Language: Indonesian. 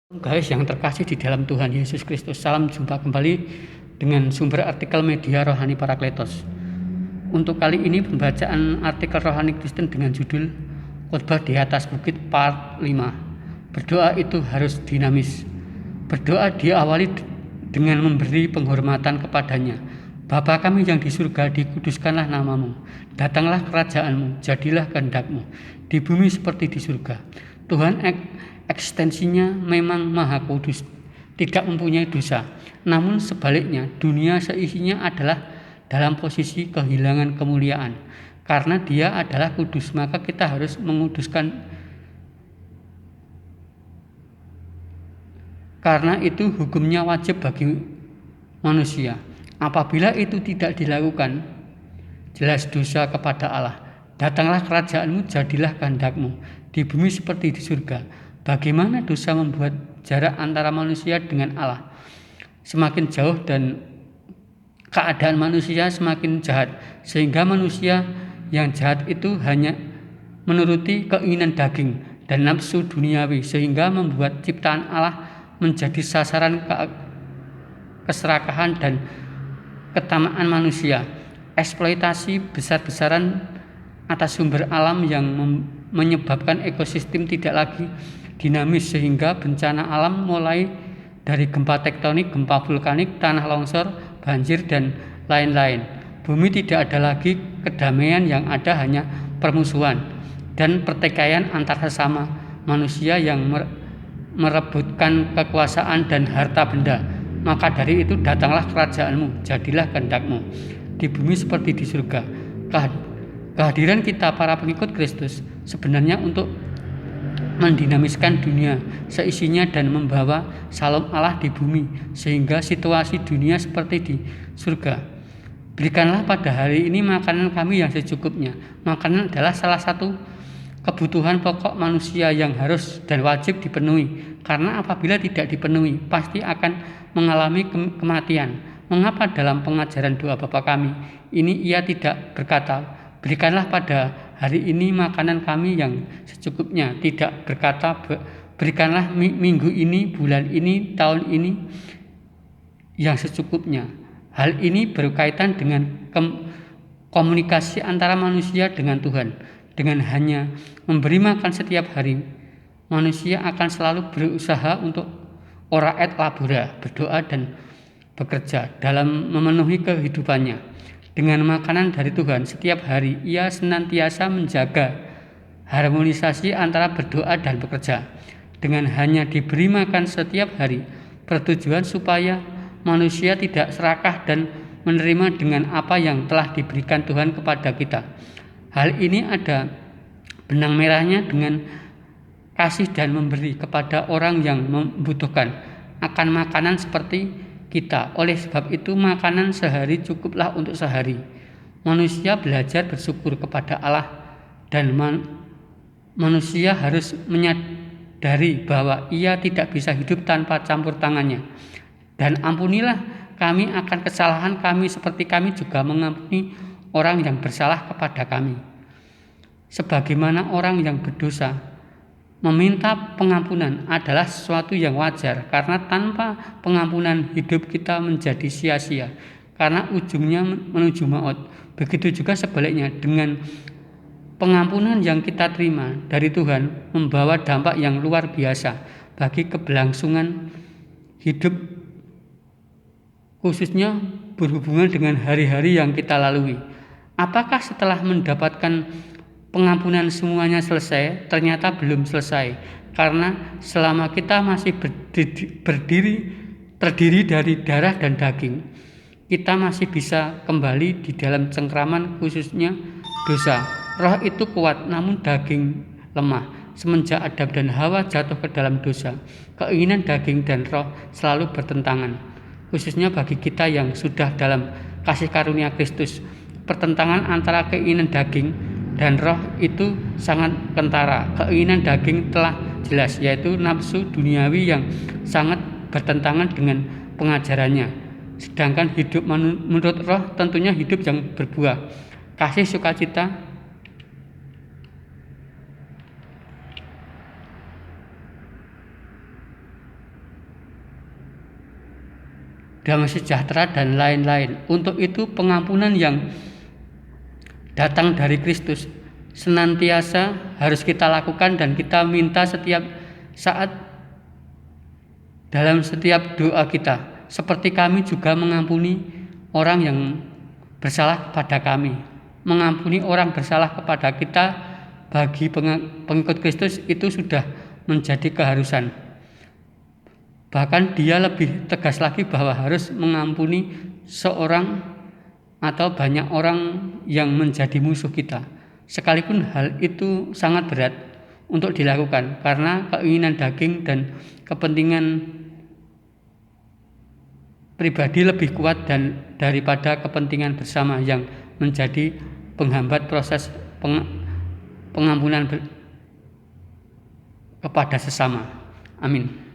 Guys yang terkasih di dalam Tuhan Yesus Kristus, salam jumpa kembali dengan sumber artikel media Rohani Parakletos. Untuk kali ini pembacaan artikel Rohani Kristen dengan judul Khotbah di atas Bukit Part 5. Berdoa itu harus dinamis. Berdoa diawali dengan memberi penghormatan kepadanya. Bapa kami yang di surga, dikuduskanlah namamu. Datanglah kerajaanmu, jadilah kehendakmu di bumi seperti di surga. Tuhan ekstensinya memang maha kudus, tidak mempunyai dosa. Namun sebaliknya, dunia seisinya adalah dalam posisi kehilangan kemuliaan. Karena dia adalah kudus, maka kita harus menguduskan. Karena itu hukumnya wajib bagi manusia. Apabila itu tidak dilakukan, jelas dosa kepada Allah. Datanglah kerajaanmu, jadilah kehendakmu di bumi seperti di surga. Bagaimana dosa membuat jarak antara manusia dengan Allah semakin jauh dan keadaan manusia semakin jahat, sehingga manusia yang jahat itu hanya menuruti keinginan daging dan nafsu duniawi, sehingga membuat ciptaan Allah menjadi sasaran keserakahan dan ketamaan manusia. Eksploitasi besar-besaran atas sumber alam yang menyebabkan ekosistem tidak lagi dinamis, sehingga bencana alam mulai dari gempa tektonik, gempa vulkanik, tanah longsor, banjir, dan lain-lain. Bumi tidak ada lagi kedamaian, yang ada hanya permusuhan dan pertikaian antar sesama manusia yang merebutkan kekuasaan dan harta benda. Maka dari itu datanglah kerajaanmu, jadilah kehendakmu di bumi seperti di surga. Kehadiran kita para pengikut Kristus sebenarnya untuk mendinamiskan dunia seisinya dan membawa Shalom Allah di bumi, sehingga situasi dunia seperti di surga. Berikanlah pada hari ini makanan kami yang secukupnya. Makanan adalah salah satu kebutuhan pokok manusia yang harus dan wajib dipenuhi, karena apabila tidak dipenuhi pasti akan mengalami kematian. Mengapa dalam pengajaran doa Bapa kami ini ia tidak berkata, berikanlah pada hari ini makanan kami yang secukupnya, tidak berkata berikanlah minggu ini, bulan ini, tahun ini yang secukupnya. Hal ini berkaitan dengan komunikasi antara manusia dengan Tuhan. Dengan hanya memberi makan setiap hari, manusia akan selalu berusaha untuk ora et labora, berdoa dan bekerja dalam memenuhi kehidupannya. Dengan makanan dari Tuhan setiap hari, ia senantiasa menjaga harmonisasi antara berdoa dan bekerja. Dengan hanya diberi makan setiap hari, bertujuan supaya manusia tidak serakah dan menerima dengan apa yang telah diberikan Tuhan kepada kita. Hal ini ada benang merahnya dengan kasih dan memberi kepada orang yang membutuhkan akan makanan seperti kita. Oleh sebab itu makanan sehari cukuplah untuk sehari. Manusia belajar bersyukur kepada Allah, dan manusia harus menyadari bahwa ia tidak bisa hidup tanpa campur tangannya. Dan ampunilah kami akan kesalahan kami seperti kami juga mengampuni orang yang bersalah kepada kami. Sebagaimana orang yang berdosa meminta pengampunan adalah sesuatu yang wajar, karena tanpa pengampunan hidup kita menjadi sia-sia, karena ujungnya menuju maut. Begitu juga sebaliknya, dengan pengampunan yang kita terima dari Tuhan membawa dampak yang luar biasa bagi keberlangsungan hidup, khususnya berhubungan dengan hari-hari yang kita lalui. Apakah setelah mendapatkan pengampunan semuanya selesai? Ternyata belum selesai, karena selama kita masih terdiri dari darah dan daging, kita masih bisa kembali di dalam cengkraman, khususnya dosa. Roh itu kuat, namun daging lemah. Semenjak Adam dan Hawa jatuh ke dalam dosa, keinginan daging dan roh selalu bertentangan, khususnya bagi kita yang sudah dalam kasih karunia Kristus. Pertentangan antara keinginan daging dan roh itu sangat kentara. Keinginan daging telah jelas, yaitu nafsu duniawi yang sangat bertentangan dengan pengajarannya. Sedangkan hidup menurut roh tentunya hidup yang berbuah kasih, sukacita, damai sejahtera, dan lain-lain. Untuk itu pengampunan yang datang dari Kristus senantiasa harus kita lakukan dan kita minta setiap saat dalam setiap doa kita. Seperti kami juga mengampuni orang yang bersalah kepada kami. Mengampuni orang bersalah kepada kita bagi pengikut Kristus itu sudah menjadi keharusan. Bahkan dia lebih tegas lagi bahwa harus mengampuni seorang atau banyak orang yang menjadi musuh kita. Sekalipun hal itu sangat berat untuk dilakukan karena keinginan daging dan kepentingan pribadi lebih kuat daripada kepentingan bersama yang menjadi penghambat proses pengampunan kepada sesama. Amin.